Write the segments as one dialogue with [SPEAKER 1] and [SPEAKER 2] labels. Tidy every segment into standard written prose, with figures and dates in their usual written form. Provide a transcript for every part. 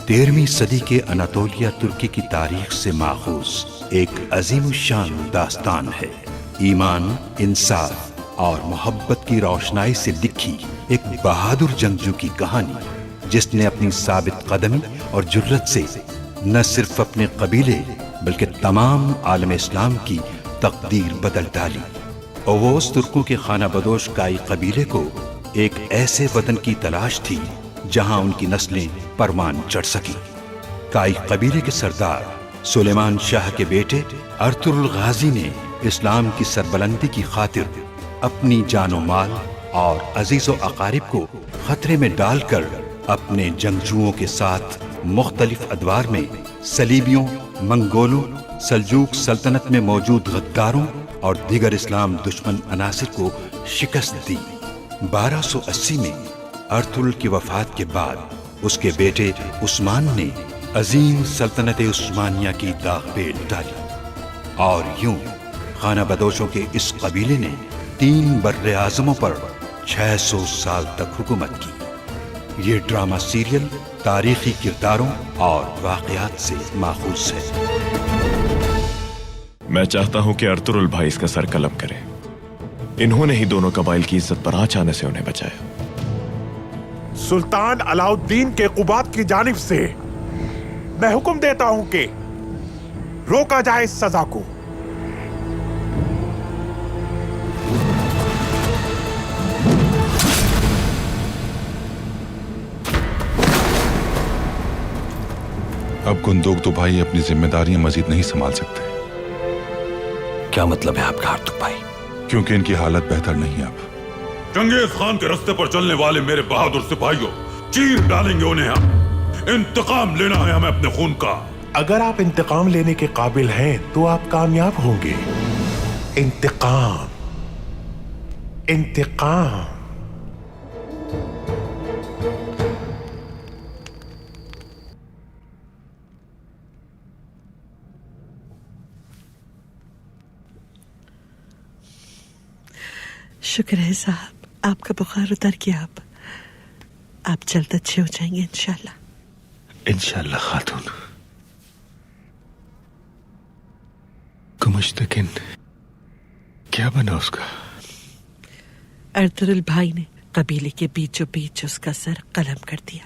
[SPEAKER 1] 13वीं सदी के अनातोलिया तुर्की की तारीख से माखूज एक अजीमुशान दास्तान है। ईमान, इंसाफ और मोहब्बत की रोशनाई से लिखी एक बहादुर जंगजू की कहानी, जिसने अपनी साबित कदमी और जुर्रत से न सिर्फ अपने कबीले बल्कि तमाम आलम इस्लाम की तकदीर बदल डाली। ओवोस तुर्कों के खाना बदोश काई कबीले को एक ऐसे वतन की तलाश थी जहां उनकी नस्लें परवान चढ़ सकी। काई कबीले के सरदार सुलेमान शाह के बेटे अर्तुरुल गाजी ने इस्लाम की सरबलंदी की खातिर अपनी जानो माल और अजीजो अकारिब को खतरे में डालकर अपने जंगजुओं के साथ मुख्तलिफ अदवार में सलीबियों, मंगोलों, सल्जूक सल्तनत में मौजूद गद्दारों और दीगर इस्लाम दुश्मन अनासिर को शिकस्त दी। 1280 में अर्तुरुल की वफात के बाद उसके बेटे उस्मान ने अजीम सल्तनत उस्मानिया की दाग पेल डाली और यूं खाना बदोशों के इस कबीले ने 3 बर्रे आज़मों पर 600 साल तक हुकूमत की। ये ड्रामा सीरियल तारीखी किरदारों और वाक़यात से माखूज है।
[SPEAKER 2] मैं चाहता हूं कि अर्तुरुल भाई इसका सर कलम करें। इन्होंने ही दोनों कबाइल की इज्जत पर आंच आने से उन्हें बचाया।
[SPEAKER 3] सुल्तान अलाउद्दीन के कुबात की जानिब से मैं हुक्म देता हूं कि रोका जाए इस सजा को।
[SPEAKER 4] अब गुंदोक तो भाई अपनी जिम्मेदारियां मजीद नहीं संभाल सकते।
[SPEAKER 5] क्या मतलब है आपका हार्तुक भाई?
[SPEAKER 4] क्योंकि इनकी हालत बेहतर नहीं अब।
[SPEAKER 6] चंगेज खान के रास्ते पर चलने वाले मेरे बहादुर सिपाहियों, चीर डालेंगे उन्हें हम। इंतकाम लेना है हमें अपने खून का।
[SPEAKER 3] अगर आप इंतकाम लेने के काबिल हैं तो आप कामयाब होंगे। इंतकाम, इंतकाम।
[SPEAKER 7] शुक्र है साहब, आपका बुखार उतर गया। आप जल्द अच्छे हो जाएंगे इंशाल्लाह।
[SPEAKER 5] इंशाल्लाह खातून। कुमुश्तकिन क्या बना उसका?
[SPEAKER 7] अर्तुरुल भाई ने कबीले के बीचों बीच उसका सर कलम कर दिया।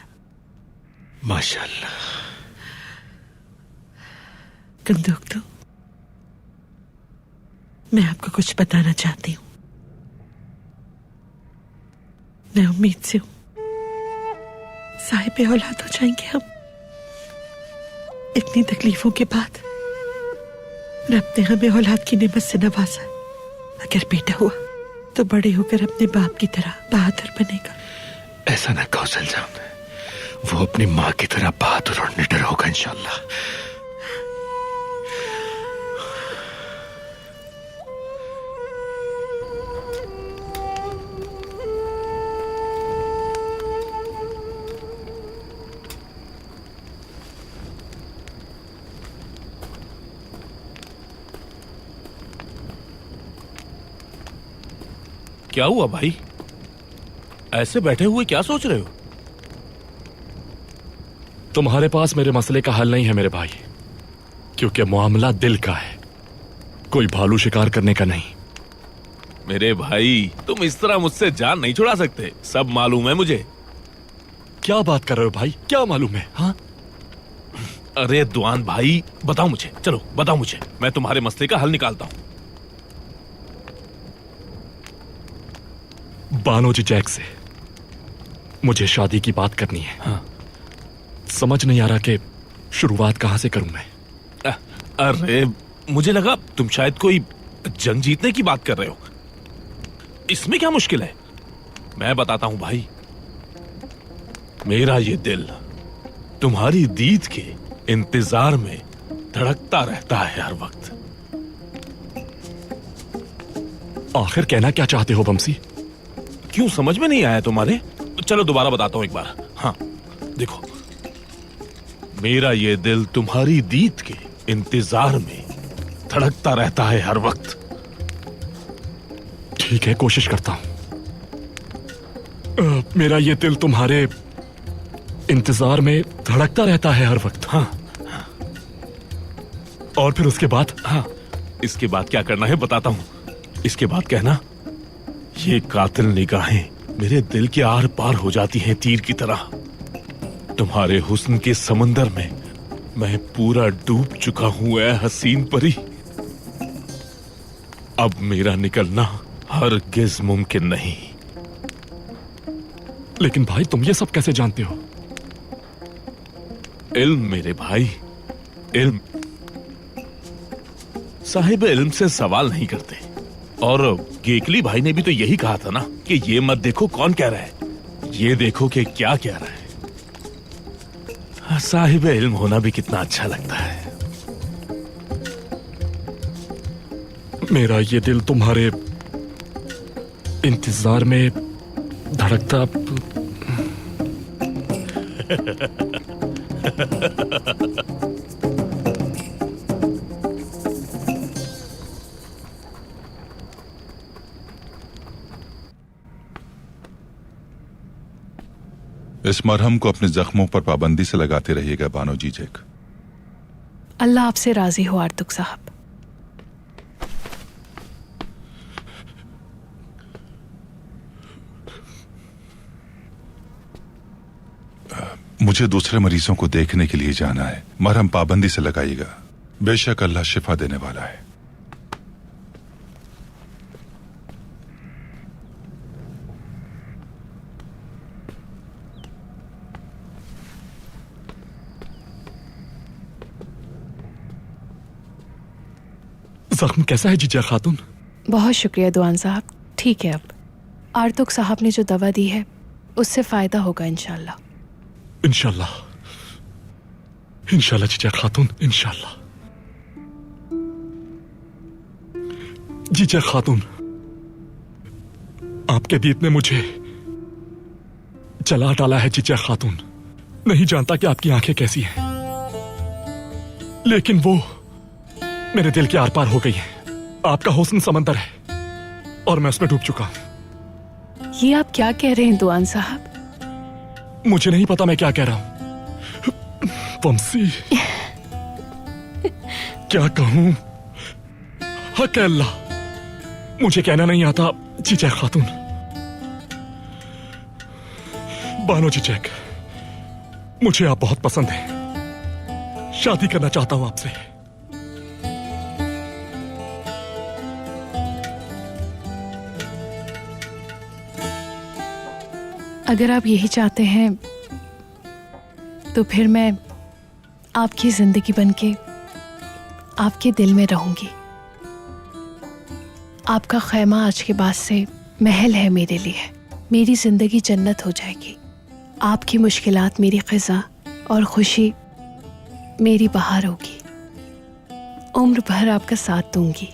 [SPEAKER 5] माशाल्लाह।
[SPEAKER 7] गुंदोक तो मैं आपको कुछ बताना चाहती हूँ। मैं उम्मीद से हूं साहिब औलाद हो जाएंगे हम। इतनी तकलीफों के बाद रब ने हमें औलाद की नेमत से नवाजा। अगर बेटा हुआ तो बड़े होकर अपने बाप की तरह बहादुर बनेगा।
[SPEAKER 5] ऐसा ना कहो सलजाम, वो अपनी माँ की तरह बहादुर और निडर होगा इंशाल्लाह।
[SPEAKER 8] क्या हुआ भाई? ऐसे बैठे हुए क्या सोच रहे हो?
[SPEAKER 2] तुम्हारे पास मेरे मसले का हल नहीं है मेरे भाई, क्योंकि मामला दिल का है, कोई भालू शिकार करने का नहीं।
[SPEAKER 8] मेरे भाई, तुम इस तरह मुझसे जान नहीं छुड़ा सकते। सब मालूम है मुझे।
[SPEAKER 2] क्या बात कर रहे हो भाई? क्या मालूम है? हाँ?
[SPEAKER 8] अरे दुआन भाई, बताओ मुझे, चलो बताओ मुझे, मैं तुम्हारे मसले का हल निकालता हूं।
[SPEAKER 2] बानोजी जैक से मुझे शादी की बात करनी है।
[SPEAKER 8] हाँ।
[SPEAKER 2] समझ नहीं आ रहा कि शुरुआत कहां से करूं मैं।
[SPEAKER 8] अरे मुझे लगा तुम शायद कोई जंग जीतने की बात कर रहे हो। इसमें क्या मुश्किल है? मैं बताता हूं भाई। मेरा ये दिल तुम्हारी दीद के इंतजार में धड़कता रहता है हर वक्त।
[SPEAKER 2] आखिर कहना क्या चाहते हो बमसी?
[SPEAKER 8] क्यों समझ में नहीं आया तुम्हारे? चलो दोबारा बताता हूं एक बार। हाँ देखो, मेरा ये दिल तुम्हारी दीद के इंतजार में धड़कता रहता है हर वक्त।
[SPEAKER 2] ठीक है, कोशिश करता हूं। मेरा ये दिल तुम्हारे इंतजार में धड़कता रहता है हर वक्त।
[SPEAKER 8] हाँ।
[SPEAKER 2] और फिर उसके बाद?
[SPEAKER 8] हाँ, इसके बाद क्या करना है बताता हूं। इसके बाद कहना, ये कातिल निगाहें मेरे दिल के आर पार हो जाती हैं तीर की तरह। तुम्हारे हुस्न के समंदर में मैं पूरा डूब चुका हूं ऐ हसीन परी। अब मेरा निकलना हरगिज मुमकिन नहीं।
[SPEAKER 2] लेकिन भाई तुम ये सब कैसे जानते हो?
[SPEAKER 8] इल्म मेरे भाई, इल्म। साहिब इल्म से सवाल नहीं करते। और गेकली भाई ने भी तो यही कहा था ना कि ये मत देखो कौन कह रहा है, ये देखो कि क्या कह रहा है। साहिब इल्म होना भी कितना अच्छा लगता है।
[SPEAKER 2] मेरा ये दिल तुम्हारे इंतजार में धड़कता।
[SPEAKER 4] इस मरहम को अपने जख्मों पर पाबंदी से लगाते रहिएगा बानो जीजेक।
[SPEAKER 9] अल्लाह आपसे राजी हो आर्तुक साहब।
[SPEAKER 4] मुझे दूसरे मरीजों को देखने के लिए जाना है। मरहम पाबंदी से लगाइएगा। बेशक अल्लाह शिफा देने वाला है।
[SPEAKER 2] जख्म कैसा है जीजा खातून?
[SPEAKER 9] बहुत शुक्रिया दुआन साहब, ठीक है। अब आर्तुक साहब ने जो दवा दी है उससे फायदा होगा इंशाल्लाह।
[SPEAKER 2] इंशाल्लाह, इंशाल्लाह जीजा खातून, इंशाल्लाह। जीजा खातून, आपके दीद ने मुझे जला डाला है जीजा खातून। नहीं जानता कि आपकी आंखें कैसी हैं, लेकिन वो मेरे दिल के आर पार हो गई है। आपका हुस्न समंदर है और मैं उसमें डूब चुका हूं।
[SPEAKER 9] ये आप क्या कह रहे हैं दुआन साहब?
[SPEAKER 2] मुझे नहीं पता मैं क्या कह रहा हूं। वंशी, क्या कहूं? हक है अल्लाह, मुझे कहना नहीं आता। जीजा खातून, बानो जीजैक, मुझे आप बहुत पसंद हैं। शादी करना चाहता हूं आपसे।
[SPEAKER 9] अगर आप यही चाहते हैं तो फिर मैं आपकी जिंदगी बनके आपके दिल में रहूंगी। आपका खैमा आज के बाद से महल है मेरे लिए। मेरी जिंदगी जन्नत हो जाएगी। आपकी मुश्किलात मेरी ख़िज़ा और खुशी मेरी बहार होगी। उम्र भर आपका साथ दूंगी।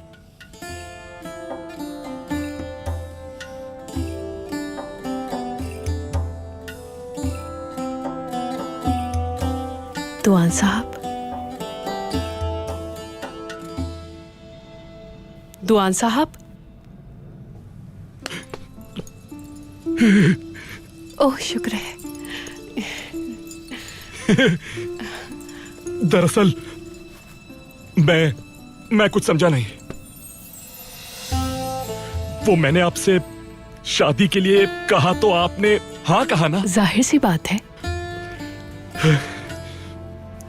[SPEAKER 9] दुआन साहब, दुआन साहब। ओह शुक्र है।
[SPEAKER 2] दरअसल मैं कुछ समझा नहीं। वो मैंने आपसे शादी के लिए कहा तो आपने हाँ कहा ना?
[SPEAKER 9] जाहिर सी बात है।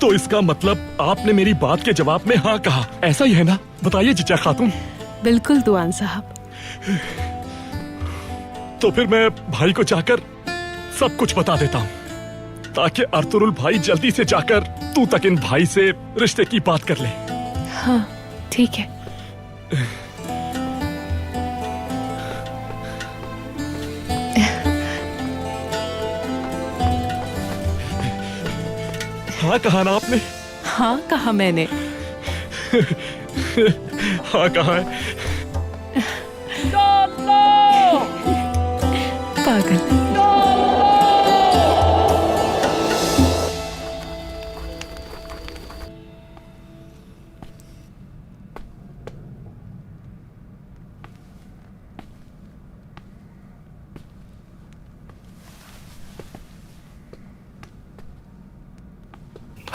[SPEAKER 2] तो इसका मतलब आपने मेरी बात के जवाब में हाँ कहा, ऐसा ही है ना? बताइए जीजा खातून।
[SPEAKER 9] बिल्कुल दुआन साहब।
[SPEAKER 2] तो फिर मैं भाई को जाकर सब कुछ बता देता हूँ, ताकि अर्तुरुल भाई जल्दी से जाकर तू तक इन भाई से रिश्ते की बात कर ले।
[SPEAKER 9] हाँ ठीक है।
[SPEAKER 2] हाँ कहा ना आपने?
[SPEAKER 9] हाँ कहा मैंने।
[SPEAKER 2] हाँ कहा है।
[SPEAKER 9] पागल।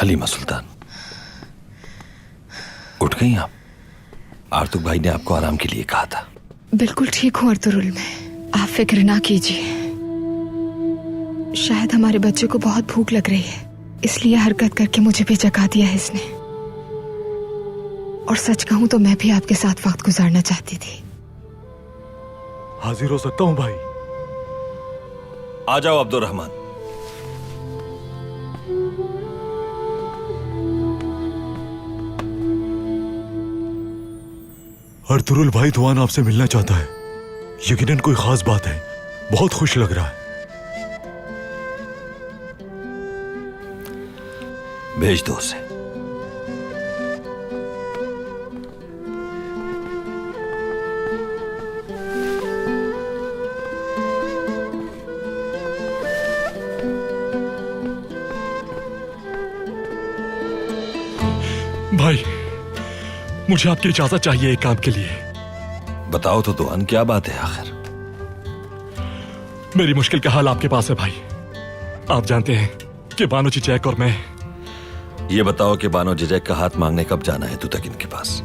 [SPEAKER 10] हलीमा सुल्तान, उठ गई आप? आर्तुक भाई ने आपको आराम के लिए कहा था।
[SPEAKER 11] बिल्कुल ठीक हूँ अर्तुरुल, में आप फिक्र ना कीजिए। शायद हमारे बच्चे को बहुत भूख लग रही है, इसलिए हरकत करके मुझे भी जगा दिया है इसने। और सच कहूं तो मैं भी आपके साथ वक्त गुजारना चाहती थी।
[SPEAKER 2] हाजिर हो सकता हूँ भाई?
[SPEAKER 10] आ जाओ अब्दुर्रहमान।
[SPEAKER 2] अर्तुरुल भाई तुआन आपसे मिलना चाहता है। यकीनन कोई खास बात है, बहुत खुश लग रहा है।
[SPEAKER 10] भेज दो उसे।
[SPEAKER 2] भाई, मुझे आपकी इजाजत चाहिए एक काम के लिए।
[SPEAKER 10] बताओ तो दुआन, क्या बात है आखिर?
[SPEAKER 2] मेरी मुश्किल का हाल आपके पास है भाई। आप जानते हैं कि बानो चिचैक और मैं।
[SPEAKER 10] ये बताओ कि बानो चिचैक का हाथ मांगने कब जाना है तुतकिन के पास?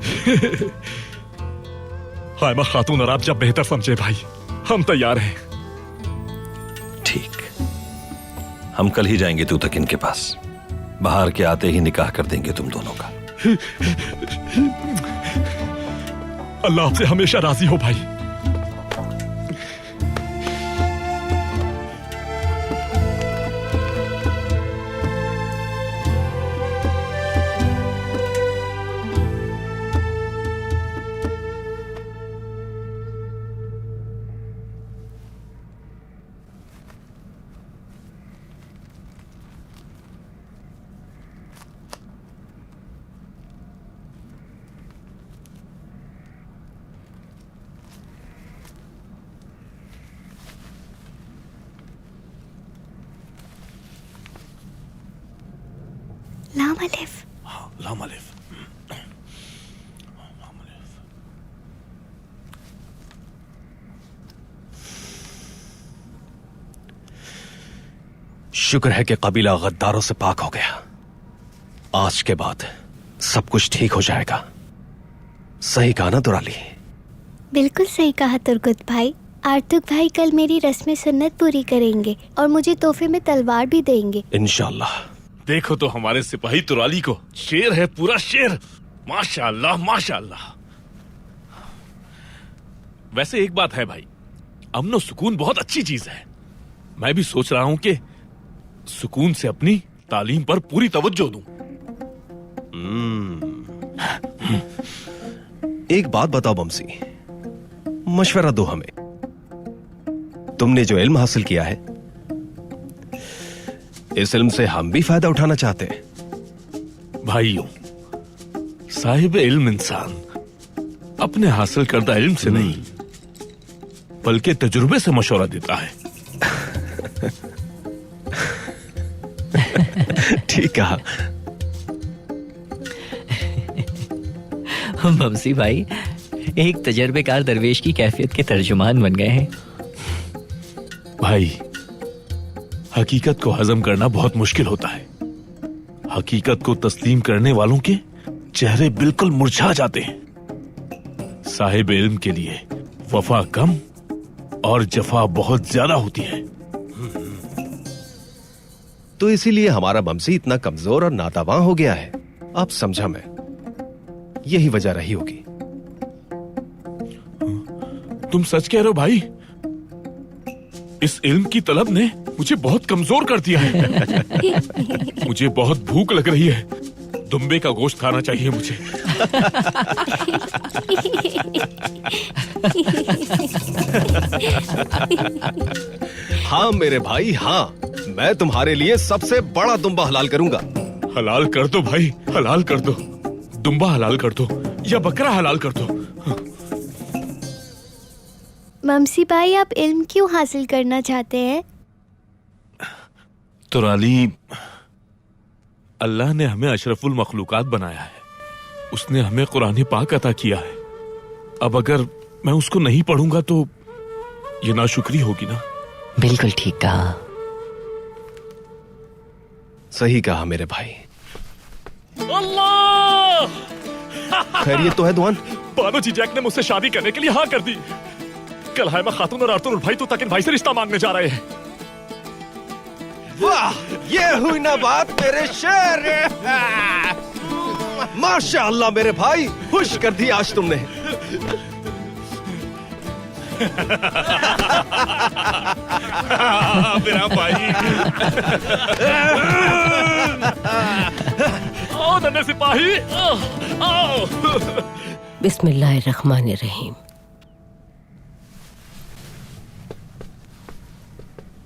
[SPEAKER 2] हायमा खातून और आप जब बेहतर समझे भाई, हम तैयार हैं।
[SPEAKER 10] ठीक, हम कल ही जाएंगे तुतकिन के पास। बाहर के आते ही निकाह कर देंगे तुम दोनों का।
[SPEAKER 2] अल्लाह आपसे हमेशा राजी हो भाई।
[SPEAKER 12] लाम अलिफ।
[SPEAKER 8] लाम अलिफ।
[SPEAKER 5] शुक्र है कि कबीला गद्दारों से पाक हो गया। आज के बाद सब कुछ ठीक हो जाएगा। सही कहा ना दुराली?
[SPEAKER 12] बिल्कुल सही कहा तुर्गुत भाई। आर्तुक भाई कल मेरी रस्म सुन्नत पूरी करेंगे और मुझे तोहफे में तलवार भी देंगे
[SPEAKER 5] इंशाल्लाह।
[SPEAKER 8] देखो तो हमारे सिपाही तुराली को, शेर है, पूरा शेर। माशाअल्लाह माशाअल्लाह। वैसे एक बात है भाई, अमन और सुकून बहुत अच्छी चीज है। मैं भी सोच रहा हूं कि सुकून से अपनी तालीम पर पूरी तवज्जो दूं।
[SPEAKER 5] एक बात बताओ बमसी, मशवरा दो हमें। तुमने जो इल्म हासिल किया है, इस इल्म से हम भी फायदा उठाना चाहते हैं।
[SPEAKER 8] भाइयों, साहिब इल्म इंसान अपने हासिल करदा इल्म से नहीं बल्कि तजुर्बे से मशवरा देता है।
[SPEAKER 5] ठीक कहा।
[SPEAKER 13] हम बमसी भाई एक तजर्बेकार दरवेश की कैफियत के तर्जुमान बन गए हैं।
[SPEAKER 8] भाई, हकीकत को हजम करना बहुत मुश्किल होता है। हकीकत को तस्लीम करने वालों के चेहरे बिल्कुल मुरझा जाते हैं। साहिब इल्म के लिए वफा कम और जफा बहुत ज्यादा होती है।
[SPEAKER 5] तो इसीलिए हमारा बमसी इतना कमजोर और नातावां हो गया है। आप समझा मैं, यही वजह रही होगी।
[SPEAKER 8] तुम सच कह रहे हो भाई? इस इल्म की तलब ने मुझे बहुत कमजोर कर दिया है। मुझे बहुत भूख लग रही है। दुम्बे का गोश्त खाना चाहिए मुझे।
[SPEAKER 5] हाँ मेरे भाई, हाँ, मैं तुम्हारे लिए सबसे बड़ा दुम्बा हलाल करूंगा।
[SPEAKER 8] हलाल कर दो भाई, हलाल कर दो। दुम्बा हलाल कर दो या बकरा हलाल कर दो।
[SPEAKER 12] ममसी भाई, आप इल्म क्यों हासिल करना चाहते हैं?
[SPEAKER 8] तुराली, अल्लाह ने हमें अशरफुल मखलूकात बनाया है। उसने हमें कुरान पाक अता किया है। अब अगर मैं उसको नहीं पढ़ूंगा तो ये नाशुक्री होगी ना।
[SPEAKER 13] बिल्कुल ठीक कहा।
[SPEAKER 5] सही कहा मेरे भाई।
[SPEAKER 2] अल्लाह!
[SPEAKER 5] खैरियत तो है दुआन?
[SPEAKER 2] बानो जी जैक ने मुझसे शादी करने के लिए हाँ कर दी। कल हायमा खातून और अर्तुल भाई तो तकिन भाई से रिश्ता मांगने जा रहे हैं।
[SPEAKER 5] वाह, ये हुई ना बात मेरे शेर। माशाअल्लाह मेरे भाई, खुश कर दी आज तुमने।
[SPEAKER 8] मेरा भाई।
[SPEAKER 2] आओ नन्हे सिपाही, आओ।
[SPEAKER 14] बिस्मिल्लाहिर्रहमानिर्रहीम।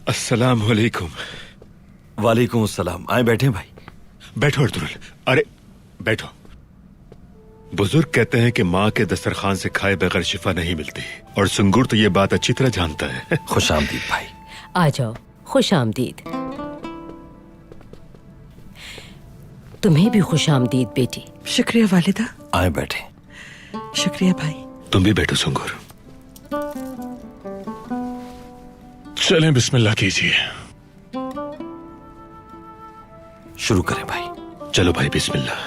[SPEAKER 15] अस्सलाम वालेकुम।
[SPEAKER 10] वालेकुम अस्सलाम। आए बैठे भाई।
[SPEAKER 15] बैठो अर्तुगरुल। अरे बैठो। बुजुर्ग कहते हैं कि माँ के दस्तरखान से खाए बगैर शिफा नहीं मिलती, और सुंगुर तो ये बात अच्छी तरह जानता है।
[SPEAKER 10] खुश आमदीद भाई।
[SPEAKER 14] आ जाओ, खुश आमदीद। तुम्हें भी खुश आमदीद बेटी।
[SPEAKER 7] शुक्रिया वालिदा।
[SPEAKER 10] आए बैठे।
[SPEAKER 7] शुक्रिया भाई।
[SPEAKER 15] तुम भी बैठो सुंगुर।
[SPEAKER 8] चलें, बिस्मिल्लाह कीजिए।
[SPEAKER 10] शुरू करें भाई।
[SPEAKER 15] चलो भाई, बिस्मिल्लाह।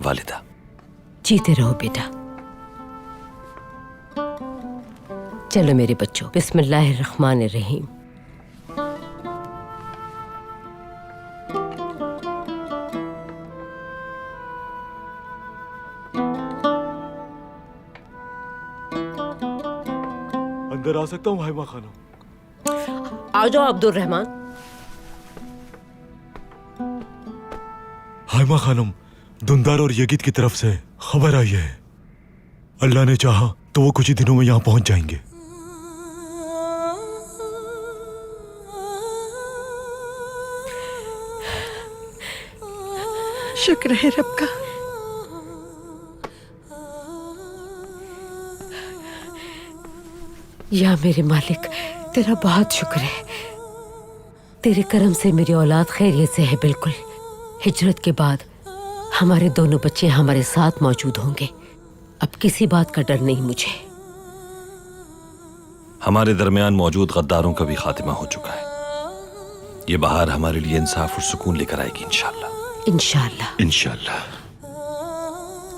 [SPEAKER 10] वालिदा।
[SPEAKER 14] जीते रहो बेटा। चलो मेरे बच्चों, बिस्मिल्लाहिर्रहमानिर्रहीम।
[SPEAKER 2] अंदर आ सकता हूँ हायमा खानम?
[SPEAKER 14] आ जाओ अब्दुल रहमान।
[SPEAKER 16] हायमा खानम, दुंदार और यगीद की तरफ से खबर आई है। अल्लाह ने चाहा तो वो कुछ ही दिनों में यहाँ पहुंच जाएंगे।
[SPEAKER 7] शुक्र है रब का।
[SPEAKER 14] या मेरे मालिक, तेरा बहुत शुक्र है। तेरे करम से मेरी औलाद खैरियत से है बिल्कुल। हिजरत के बाद हमारे दोनों बच्चे हमारे साथ मौजूद होंगे। अब किसी बात का डर नहीं मुझे।
[SPEAKER 10] हमारे दरमियान मौजूद गद्दारों का भी खात्मा हो चुका है। ये बहार हमारे लिए इंसाफ और सुकून लेकर आएगी इंशाअल्लाह।
[SPEAKER 14] इंशाअल्लाह।
[SPEAKER 15] इंशाअल्लाह।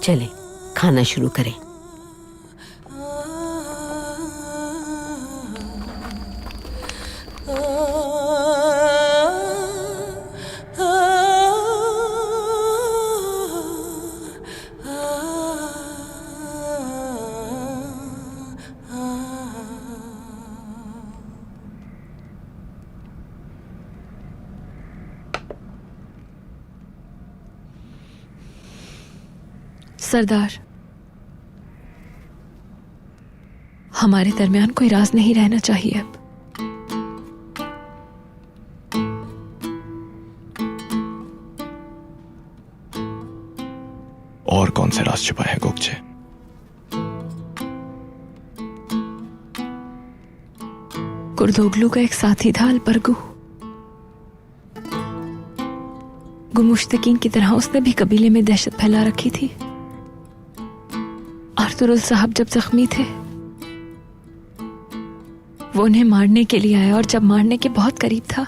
[SPEAKER 14] चले खाना शुरू करें।
[SPEAKER 11] सरदार, हमारे दरमियान कोई राज नहीं रहना चाहिए अब।
[SPEAKER 15] और कौन से राज छुपा है गोकचे?
[SPEAKER 11] कुर्दोगलू का एक साथी था अलबरगू। गुमुश्तकीन की तरह उसने भी कबीले में दहशत फैला रखी थी। अर्तुगरुल साहब जब जख्मी थे, वो उन्हें मारने के लिए आया, और जब मारने के बहुत करीब था,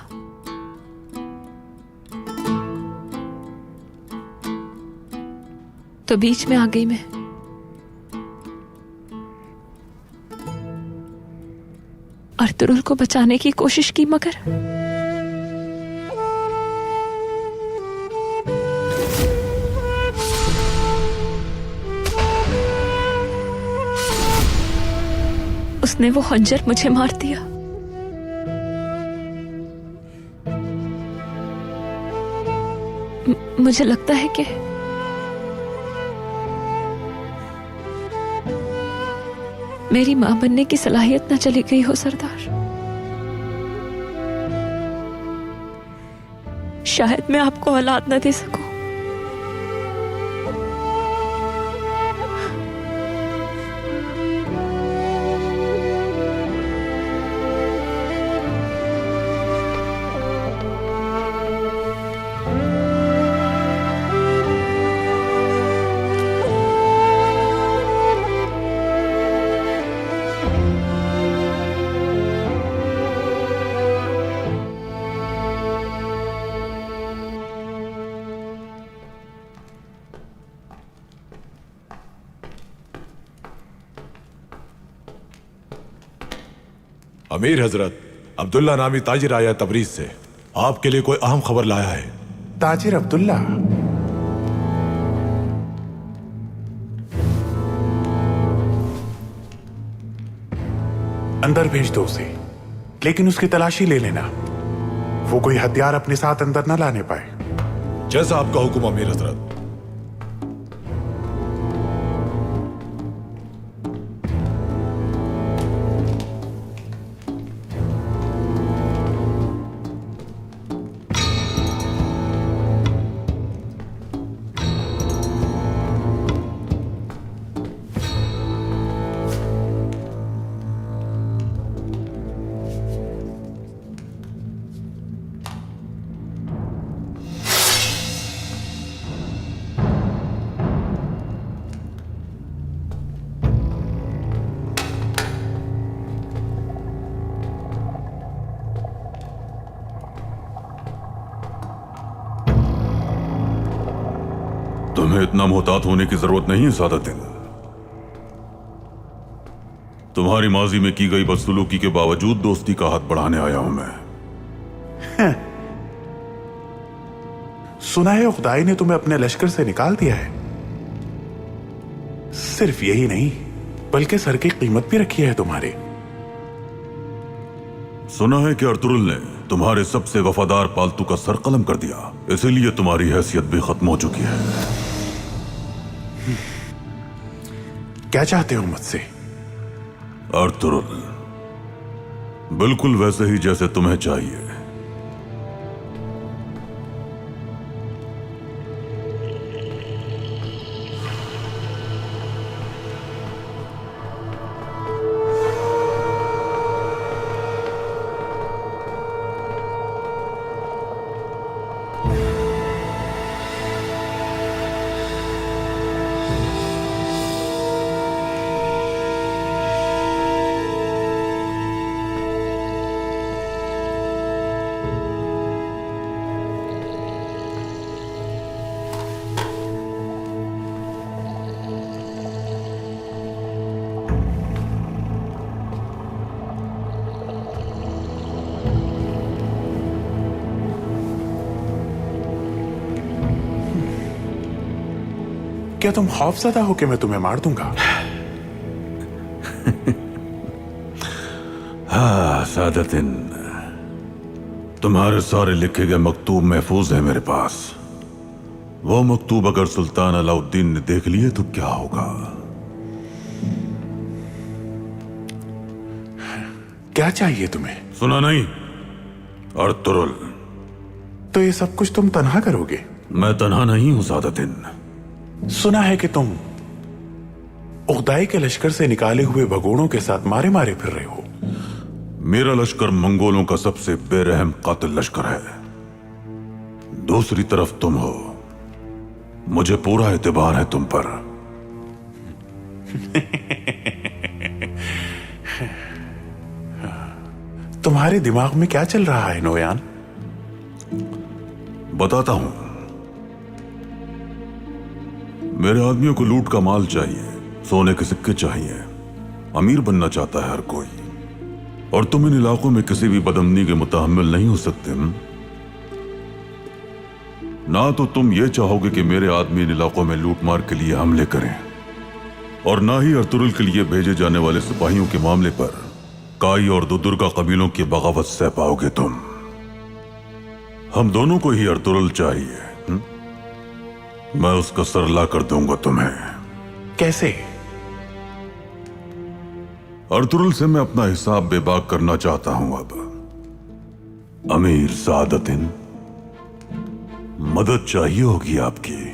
[SPEAKER 11] तो बीच में आ गई मैं। अर्तुगरुल को बचाने की कोशिश की, मगर उसने वो खंजर मुझे मार दिया। मुझे लगता है कि मेरी मां बनने की सलाहियत न चली गई हो सरदार। शायद मैं आपको औलाद न दे सकूं।
[SPEAKER 16] अमीर हजरत, अब्दुल्ला नामी ताजिर आया तबरीज से, आपके लिए कोई अहम खबर लाया है।
[SPEAKER 3] ताजिर अब्दुल्ला? अंदर भेज दो उसे, लेकिन उसकी तलाशी ले लेना। वो कोई हथियार अपने साथ अंदर न लाने पाए।
[SPEAKER 16] जैसा आपका हुक्म अमीर हजरत।
[SPEAKER 6] तुम्हें इतना मोहतात होने की जरूरत नहीं है सादतिन। तुम्हारी माजी में की गई बदसलूकी के बावजूद दोस्ती का हाथ बढ़ाने आया हूं मैं।
[SPEAKER 3] सुना है खुदाई ने तुम्हें अपने लश्कर से निकाल दिया है। सिर्फ यही नहीं, बल्कि सर की कीमत भी रखी है तुम्हारे।
[SPEAKER 6] सुना है कि अर्तुरुल ने तुम्हारे सबसे वफादार पालतू का सर कलम कर दिया, इसीलिए तुम्हारी हैसियत भी खत्म हो चुकी है।
[SPEAKER 3] क्या चाहते हो मुझसे?
[SPEAKER 6] अर्तुरुल, बिल्कुल वैसे ही जैसे तुम्हें चाहिए।
[SPEAKER 3] क्या तुम खौफजदा हो कि मैं तुम्हें मार दूंगा?
[SPEAKER 6] हाँ सादतिन, तुम्हारे सारे लिखे गए मकतूब महफूज है मेरे पास। वो मकतूब अगर सुल्तान अलाउद्दीन ने देख लिए तो क्या होगा?
[SPEAKER 3] क्या चाहिए तुम्हें?
[SPEAKER 6] सुना नहीं अर्तुरुल?
[SPEAKER 3] तो ये सब कुछ तुम तन्हा करोगे?
[SPEAKER 6] मैं तन्हा नहीं हूं सादतिन।
[SPEAKER 3] सुना है कि तुम उख्दाई के लश्कर से निकाले हुए भगोड़ों के साथ मारे मारे फिर रहे हो।
[SPEAKER 6] मेरा लश्कर मंगोलों का सबसे बेरहम कातिल लश्कर है। दूसरी तरफ तुम हो, मुझे पूरा एतबार है तुम पर।
[SPEAKER 3] तुम्हारे दिमाग में क्या चल रहा है नोयान?
[SPEAKER 6] बताता हूं। मेरे आदमियों को लूट का माल चाहिए, सोने के सिक्के चाहिए। अमीर बनना चाहता है हर कोई, और तुम इन इलाकों में किसी भी बदअमनी के मुतहम्मिल नहीं हो सकते। ना तो तुम ये चाहोगे कि मेरे आदमी इन इलाकों में लूटमार के लिए हमले करें, और ना ही अर्तुरुल के लिए भेजे जाने वाले सिपाहियों के मामले पर काई और दुदुर्गा कबीलों की बगावत सह पाओगे तुम। हम दोनों को ही अर्तुरुल चाहिए। मैं उसका सर ला कर दूंगा तुम्हें।
[SPEAKER 3] कैसे?
[SPEAKER 6] अर्तुरुल से मैं अपना हिसाब बेबाक करना चाहता हूं। अब अमीर सादतिन, मदद चाहिए होगी आपकी।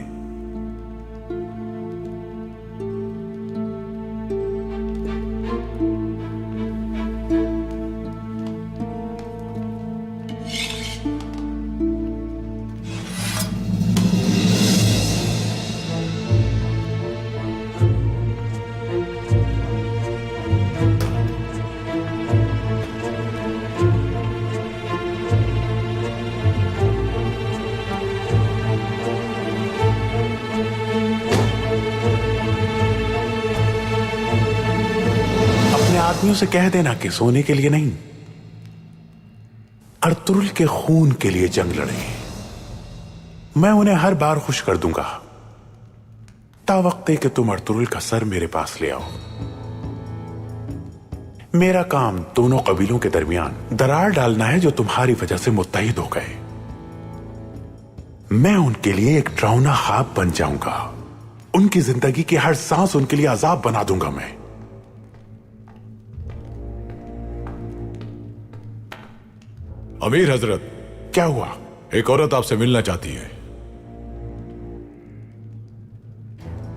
[SPEAKER 3] आदमियों से कह देना कि सोने के लिए नहीं, अर्तुरुल के खून के लिए जंग लड़े। मैं उन्हें हर बार खुश कर दूंगा तावक्ते कि तुम अर्तुरुल का सर मेरे पास ले आओ। मेरा काम दोनों कबीलों के दरमियान दरार डालना है जो तुम्हारी वजह से मुत्तहिद हो गए। मैं उनके लिए एक डरावना ख्वाब बन जाऊंगा। उनकी जिंदगी की हर सांस उनके लिए अजाब बना दूंगा मैं।
[SPEAKER 17] अमीर हजरत,
[SPEAKER 3] क्या हुआ?
[SPEAKER 17] एक औरत आपसे मिलना चाहती है।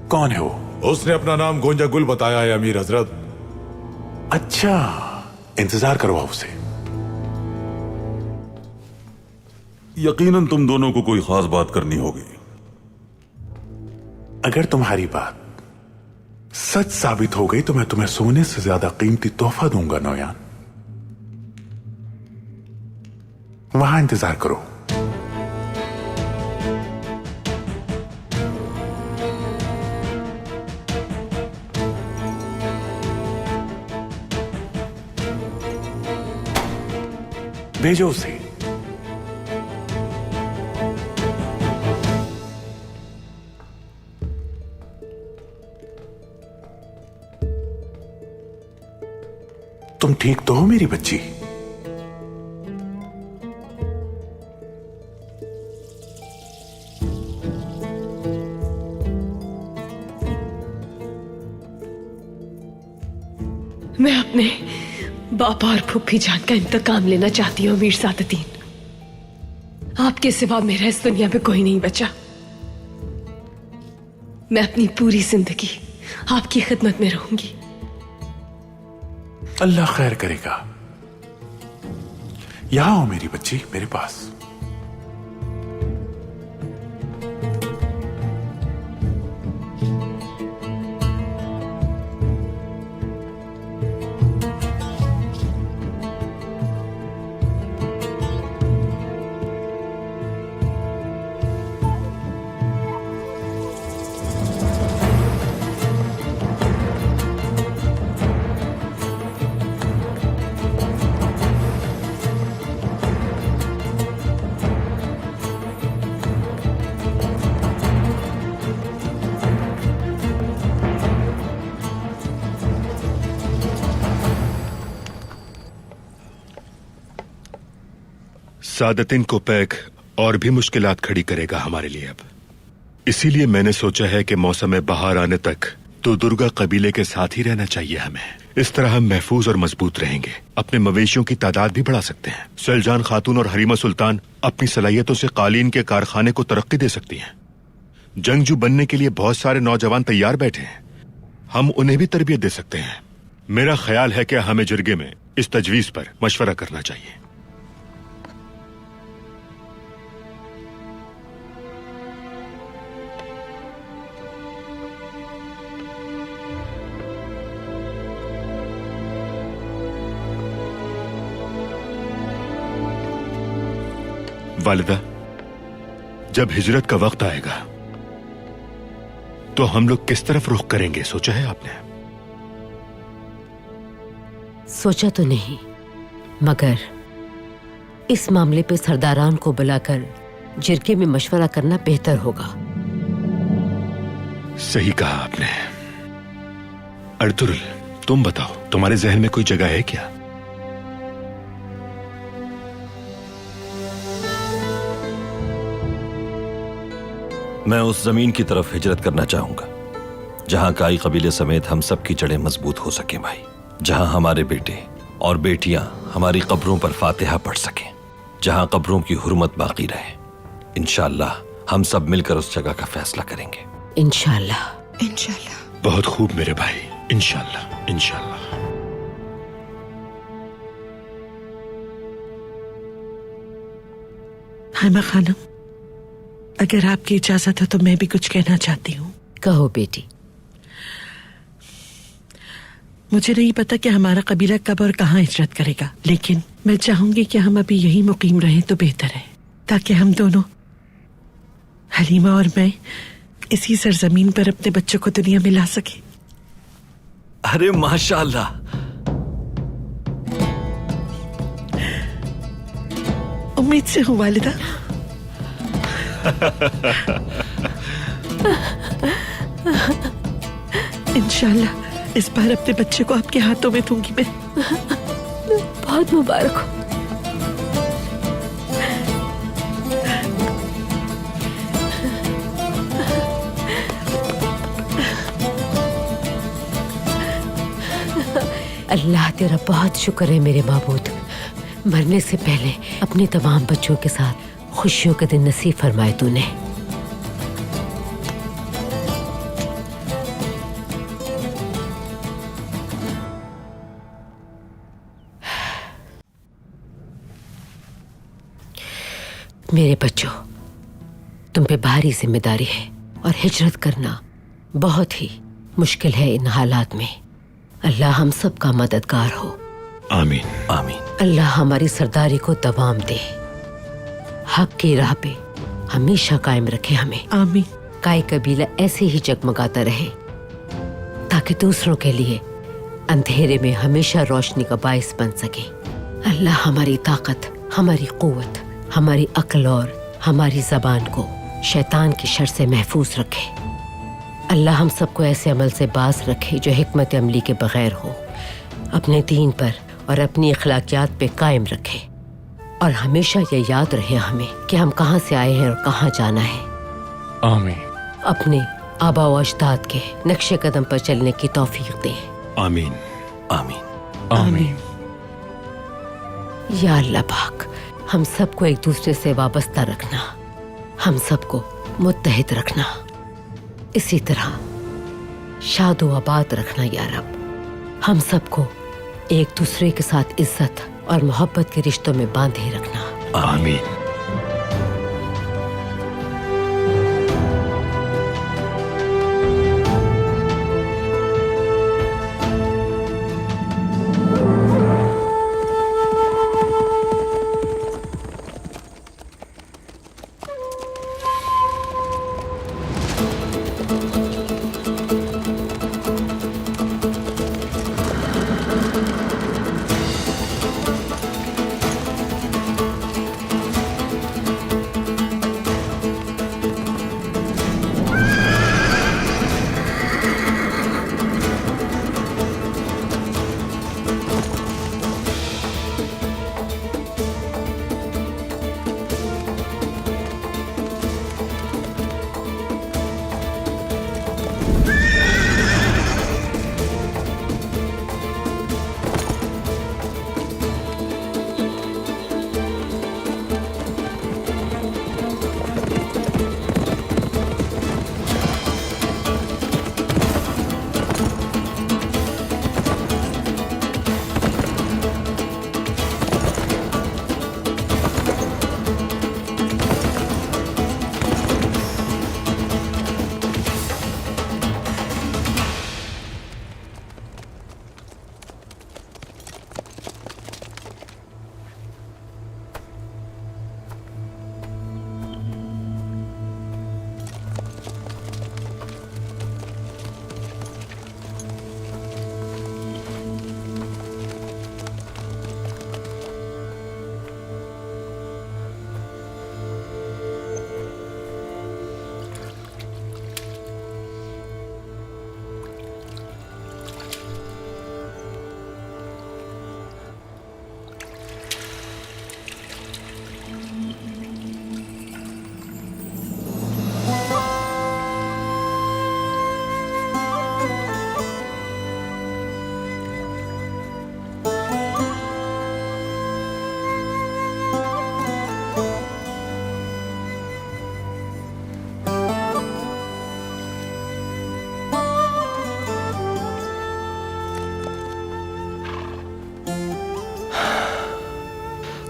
[SPEAKER 3] कौन है वो?
[SPEAKER 17] उसने अपना नाम गोंजा गुल बताया है अमीर हजरत।
[SPEAKER 3] अच्छा, इंतजार करवाओ उसे।
[SPEAKER 6] यकीनन तुम दोनों को कोई खास बात करनी होगी।
[SPEAKER 3] अगर तुम्हारी बात सच साबित हो गई तो मैं तुम्हें सोने से ज्यादा कीमती तोहफा दूंगा नौयान। वहां इंतजार करो। भेजो उसे। तुम ठीक तो हो मेरी बच्ची?
[SPEAKER 9] मैं अपने बाबा और फूफी जान का इंतकाम लेना चाहती हूँ वीर सादुद्दीन। आपके सिवा मेरा इस दुनिया में कोई नहीं बचा। मैं अपनी पूरी जिंदगी आपकी खिदमत में रहूंगी।
[SPEAKER 3] अल्लाह खैर करेगा। यहां हो मेरी बच्ची, मेरे पास।
[SPEAKER 15] सादतिन को पैक और भी मुश्किलात खड़ी करेगा हमारे लिए अब। इसीलिए मैंने सोचा है कि मौसम बहार आने तक तो दुर्गा कबीले के साथ ही रहना चाहिए हमें। इस तरह हम महफूज और मजबूत रहेंगे। अपने मवेशियों की तादाद भी बढ़ा सकते हैं। सलजान खातून और हरीमा सुल्तान अपनी सलाहियतों से कालीन के कारखाने को तरक्की दे सकती हैं। जंगजू बनने के लिए बहुत सारे नौजवान तैयार बैठे हैं। हम उन्हें भी तरबियत दे सकते हैं। मेरा ख्याल है कि हमें जिरगे में इस तजवीज पर मशवरा करना चाहिए। वालिदा, जब हिजरत का वक्त आएगा तो हम लोग किस तरफ रुख करेंगे, सोचा है आपने?
[SPEAKER 14] सोचा तो नहीं, मगर इस मामले पे सरदारान को बुलाकर जिरगे में मशवरा करना बेहतर होगा।
[SPEAKER 15] सही कहा आपने। अर्तुरुल, तुम बताओ, तुम्हारे जहन में कोई जगह है क्या?
[SPEAKER 10] मैं उस जमीन की तरफ हिजरत करना चाहूंगा जहां काई कबीले समेत हम सब की जड़ें मजबूत हो सके भाई। जहां हमारे बेटे और बेटियां हमारी कब्रों पर फातिहा पढ़ सकें। जहां कब्रों की हुर्मत बाकी रहे। इंशाअल्लाह हम सब मिलकर उस जगह का फैसला करेंगे।
[SPEAKER 14] इंशाअल्लाह।
[SPEAKER 11] इंशाअल्लाह।
[SPEAKER 15] बहुत खूब मेरे भाई, इंशाअल्लाह इंशाअल्लाह।
[SPEAKER 7] हाइमा खानम, अगर आपकी इजाजत हो तो मैं भी कुछ कहना चाहती हूँ।
[SPEAKER 14] कहो बेटी।
[SPEAKER 7] मुझे नहीं पता कि हमारा कबीला कब और कहाँ हिजरत करेगा, लेकिन मैं चाहूंगी कि हम अभी यहीं मुकीम रहें तो बेहतर है, ताकि हम दोनों, हलीमा और मैं, इसी सरजमीन पर अपने बच्चों को दुनिया में ला सके।
[SPEAKER 10] अरे माशाअल्लाह,
[SPEAKER 7] उम्मीद से हूँ वालिदा। इंशाल्लाह इस बार अपने बच्चे को आपके हाथों में दूंगी मैं।
[SPEAKER 14] बहुत मुबारक हो। अल्लाह तेरा बहुत शुक्र है मेरे माबूद, मरने से पहले अपने तमाम बच्चों के साथ खुशियों के दिन नसीब फरमाए तूने। मेरे बच्चों, तुम पे भारी जिम्मेदारी है और हिजरत करना बहुत ही मुश्किल है इन हालात में। अल्लाह हम सब का मददगार हो।
[SPEAKER 15] आमीन
[SPEAKER 10] आमीन।
[SPEAKER 14] अल्लाह हमारी सरदारी को दवाम दे, हक की राह पे हमेशा कायम रखे हमें।
[SPEAKER 7] आमीन।
[SPEAKER 14] काई कबीला ऐसे ही जगमगाता रहे ताकि दूसरों के लिए अंधेरे में हमेशा रोशनी का बाइस बन सके। अल्लाह हमारी ताकत, हमारी कुव्वत, हमारी अक्ल और हमारी जबान को शैतान की शर से महफूज रखे। अल्लाह हम सबको ऐसे अमल से बाज रखे जो हिकमत अमली के बगैर हो, अपने दीन पर और अपनी अखलाकियात पे कायम रखे, और हमेशा ये याद रहे हमें कि हम कहाँ से आए हैं और कहाँ जाना है।
[SPEAKER 2] आमीन।
[SPEAKER 14] अपने आबा व अजदाद के नक्शे कदम पर चलने की तौफीक दे।
[SPEAKER 15] आमीन
[SPEAKER 10] आमीन
[SPEAKER 2] आमीन।
[SPEAKER 14] या अल्लाह पाक हम सबको एक दूसरे से वाबस्ता रखना, हम सबको मुत्तहिद रखना, इसी तरह शादो आबाद रखना या रब। हम सबको एक दूसरे के साथ इज्जत और मोहब्बत के रिश्तों में बांधे रखना।
[SPEAKER 15] आमीन।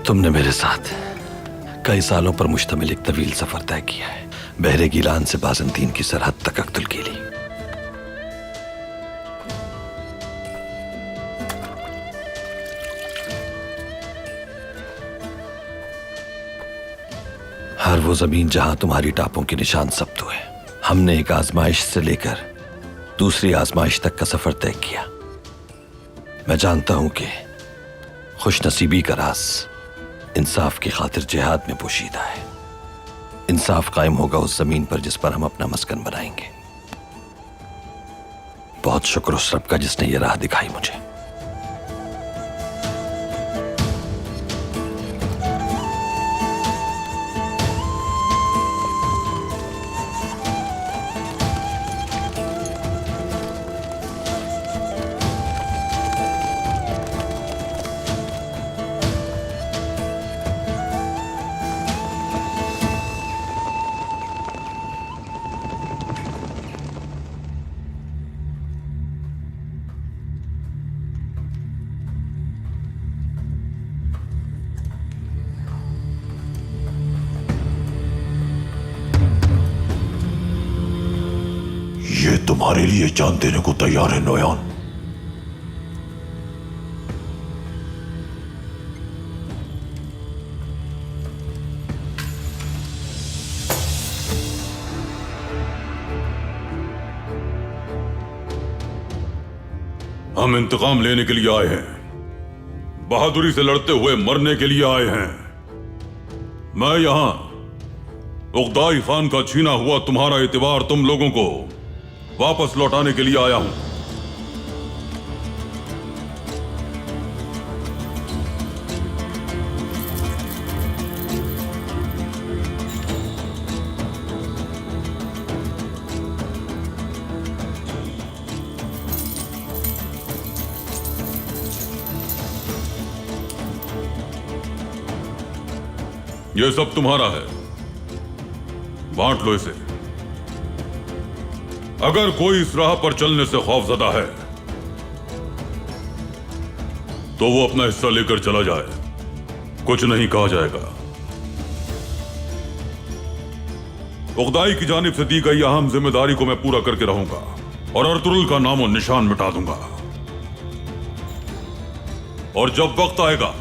[SPEAKER 10] तुमने मेरे साथ कई सालों पर मुश्तमिल एक तवील सफर तय किया है, बहरे गिलान से बाज़ंतीन की सरहद तक अक्तुल कीली। हर वो जमीन जहां तुम्हारी टापों के निशान सब्त हुए, हमने एक आजमाइश से लेकर दूसरी आजमाइश तक का सफर तय किया। मैं जानता हूं कि खुशनसीबी का राज इंसाफ की खातिर जिहाद में पोशीदा है। इंसाफ कायम होगा उस जमीन पर जिस पर हम अपना मस्कन बनाएंगे। बहुत शुक्र उस रब का जिसने ये राह दिखाई मुझे।
[SPEAKER 6] ये तुम्हारे लिए जान देने को तैयार है नोयान। हम इंतकाम लेने के लिए आए हैं, बहादुरी से लड़ते हुए मरने के लिए आए हैं। मैं यहां उगदाई खान का छीना हुआ तुम्हारा एतबार तुम लोगों को वापस लौटाने के लिए आया हूं। यह सब तुम्हारा है, बांट लो इसे। अगर कोई इस राह पर चलने से खौफजदा है तो वो अपना हिस्सा लेकर चला जाए, कुछ नहीं कहा जाएगा। उगदाई की जानिब से दी गई अहम जिम्मेदारी को मैं पूरा करके रहूंगा और अर्तुरुल का नामो निशान मिटा दूंगा। और जब वक्त आएगा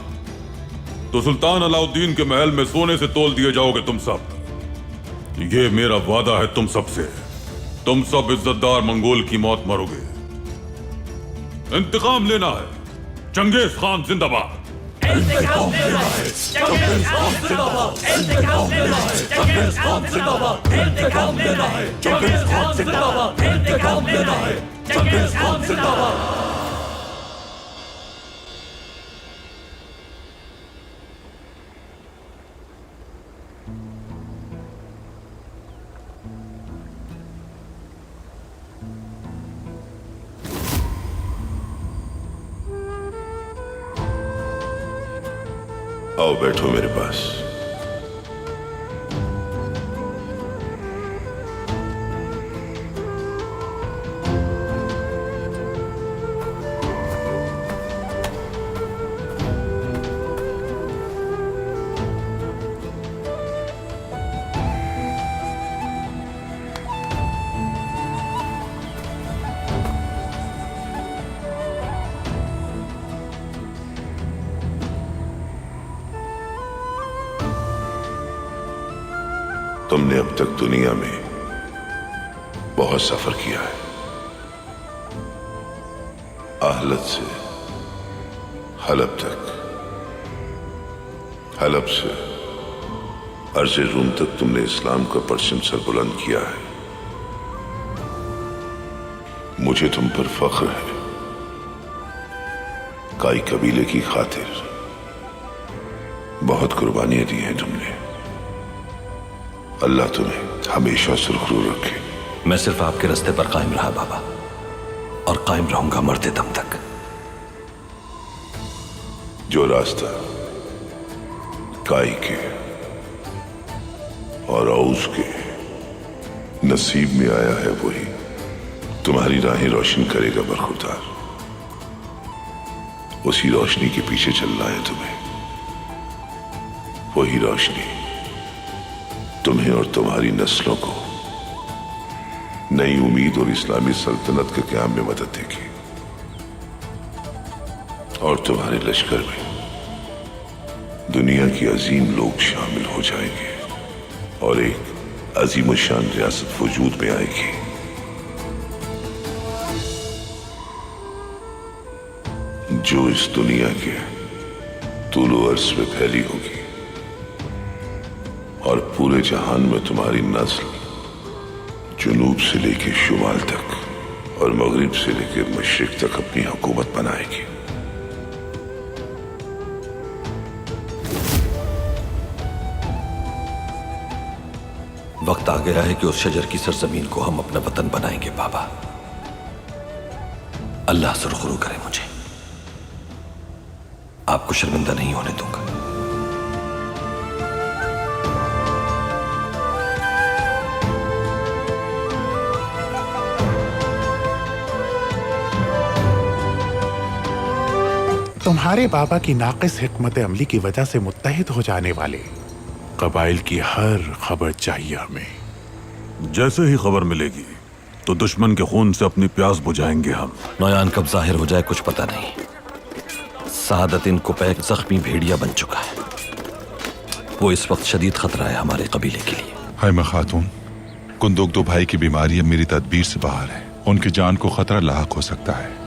[SPEAKER 6] तो सुल्तान अलाउद्दीन के महल में सोने से तोल दिए जाओगे तुम सब। ये मेरा वादा है तुम सबसे। तुम सब इज्जतदार मंगोल की मौत मरोगे। इंतकाम लेना है। चंगेज खान जिंदाबाद। इंतकाम लेना है। चंगेज खान जिंदाबाद। इंतकाम लेना है। चंगेज खान जिंदाबाद। इंतकाम लेना है। चंगेज खान जिंदाबाद। इंतकाम लेना है। चंगेज खान जिंदाबाद। आओ बैठो मेरे पास। तुमने अब तक दुनिया में बहुत सफर किया है। आहलत से हलब तक, हलब से अर्ज़े रूम तक तुमने इस्लाम का परचम सरबुलंद किया है। मुझे तुम पर फख्र है। काई कबीले की खातिर बहुत कुर्बानियां दी हैं तुमने। अल्लाह तुम्हें हमेशा सुरखरू रखे।
[SPEAKER 10] मैं सिर्फ आपके रास्ते पर कायम रहा बाबा, और कायम रहूंगा मरते दम तक।
[SPEAKER 6] जो रास्ता काई के और औस के नसीब में आया है वही तुम्हारी राहें रोशन करेगा बरखुरदार। उसी रोशनी के पीछे चलना है तुम्हें। वही रोशनी तुम्हें और तुम्हारी नस्लों को नई उम्मीद और इस्लामी सल्तनत के क़याम में मदद देगी। और तुम्हारे लश्कर में दुनिया के अजीम लोग शामिल हो जाएंगे और एक अजीम शान रियासत वजूद में आएगी। जो इस दुनिया के तूलो अर्ज़ में फैली होगी।
[SPEAKER 18] और पूरे जहान में तुम्हारी नस्ल जुनूब से लेकर शुमाल तक और मगरिब से लेकर मशरिक तक अपनी हुकूमत बनाएगी।
[SPEAKER 10] वक्त आ गया है कि उस शजर की सरजमीन को हम अपना वतन बनाएंगे बाबा। अल्लाह सुरखरू करे मुझे, आपको शर्मिंदा नहीं होने दूंगा।
[SPEAKER 3] तुम्हारे बाबा की नाकिस हिकमत अमली की वजह से मुत्तहिद हो जाने वाले कबाइल की हर खबर चाहिए हमें।
[SPEAKER 6] जैसे ही खबर मिलेगी तो दुश्मन के खून से अपनी प्यास बुझाएंगे हम।
[SPEAKER 10] नौयान कब जाहिर हो जाए कुछ पता नहीं। सआदतिन कुपैक जख्मी भेड़िया बन चुका है। वो इस वक्त शदीद खतरा है हमारे कबीले के लिए।
[SPEAKER 4] हैमा खातून, कुंदुक दो भाई की बीमारी अब मेरी तदबीर से बाहर है। उनकी जान को खतरा लाहक हो सकता है।